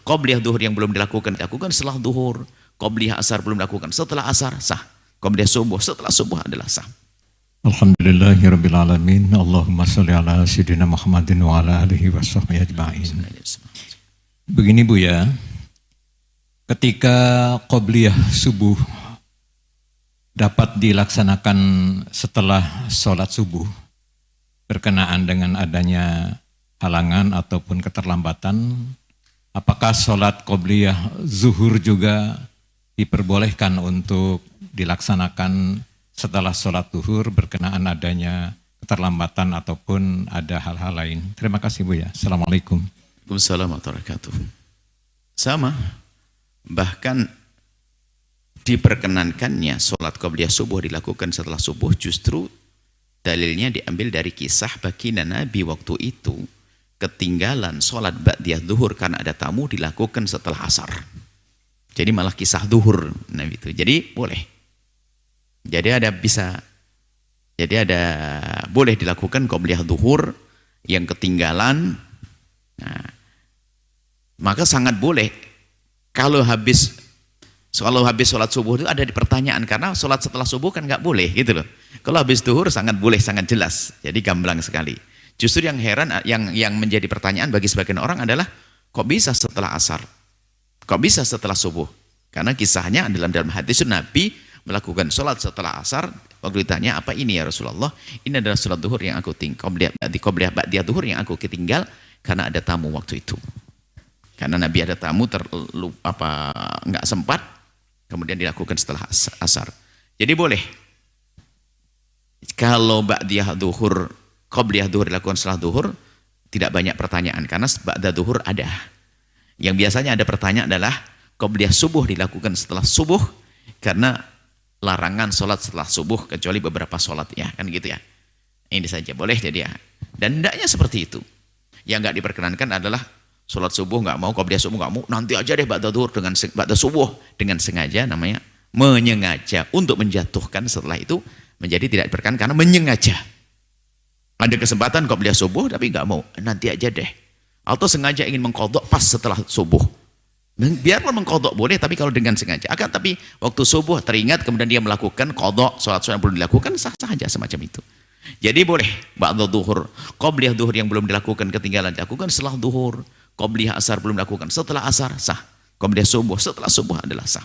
Qobliyah duhur yang belum dilakukan setelah duhur. Qobliyah asar belum dilakukan setelah asar, sah. Qobliyah subuh setelah subuh adalah sah. Alhamdulillahirrabbilalamin. Allahumma salli ala sayyidina Muhammadin wa ala alihi wa sahbihi ajma'in. Begini Bu ya, ketika qobliyah subuh dapat dilaksanakan setelah sholat subuh, berkenaan dengan adanya halangan ataupun keterlambatan, apakah sholat qobliyah zuhur juga diperbolehkan untuk dilaksanakan setelah sholat zuhur berkenaan adanya keterlambatan ataupun ada hal-hal lain? Terima kasih Bu ya. Assalamualaikum. Waalaikumsalam warahmatullahi wabarakatuh. Sama, bahkan diperkenankannya sholat qobliyah subuh dilakukan setelah subuh justru dalilnya diambil dari kisah baginda Nabi waktu itu ketinggalan sholat ba'diyah zuhur karena ada tamu dilakukan setelah asar. Jadi malah kisah zuhur Nabi itu. Jadi boleh. Jadi ada boleh dilakukan qobliyah zuhur yang ketinggalan. Nah, maka sangat boleh kalau habis sholat subuh itu ada di pertanyaan, karena sholat setelah subuh kan nggak boleh gitu loh. Kalau habis zuhur sangat boleh, sangat jelas. Jadi gamblang sekali. Justru yang heran, yang menjadi pertanyaan bagi sebagian orang adalah kok bisa setelah asar? Kok bisa setelah subuh? Karena kisahnya dalam hadis Nabi melakukan sholat setelah asar. Waktu ditanya, apa ini ya Rasulullah? Ini adalah sholat zuhur yang aku tinggal, qobliyah ba'diyah zuhur yang aku ketinggal karena ada tamu waktu itu. Karena Nabi ada tamu nggak sempat, kemudian dilakukan setelah asar. Jadi boleh. Kalau ba'diyah zuhur, qobliyah zuhur dilakukan setelah zuhur, tidak banyak pertanyaan karena ba'da zuhur ada. Yang biasanya ada pertanyaan adalah qobliyah subuh dilakukan setelah subuh karena larangan sholat setelah subuh kecuali beberapa sholat ya, kan gitu ya. Ini saja boleh jadi ya. Dan hendaknya seperti itu. Yang nggak diperkenankan adalah sholat subuh nggak mau, qobliyah subuh nggak mau, nanti aja deh ba'da zuhur dengan ba'da subuh dengan sengaja, namanya menyengaja untuk menjatuhkan setelah itu menjadi tidak diperkenankan karena menyengaja. Ada kesempatan qobliyah subuh tapi nggak mau, nanti aja deh. Atau sengaja ingin mengqadha pas setelah subuh. Biarpun mengqadha boleh, tapi kalau dengan sengaja. Akan tapi waktu subuh teringat kemudian dia melakukan qadha, sholat yang belum dilakukan, sah-sah saja semacam itu. Jadi boleh ba'da zuhur, qobliyah zuhur yang belum dilakukan ketinggalan dilakukan setelah zuhur, qobliyah asar belum dilakukan setelah asar, sah. Qobliyah subuh setelah subuh adalah sah.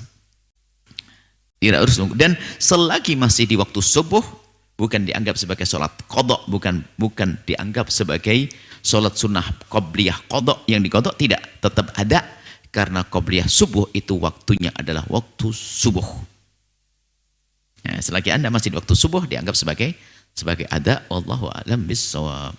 Tidak harus nunggu. Dan selagi masih di waktu subuh, bukan dianggap sebagai sholat qadha, bukan dianggap sebagai sholat sunnah qobliyah qadha yang diqadha, tidak, tetap ada. Karena qobliyah subuh itu waktunya adalah waktu subuh. Nah, selagi Anda masih di waktu subuh dianggap sebagai ada. Wallahu a'lam bishawab.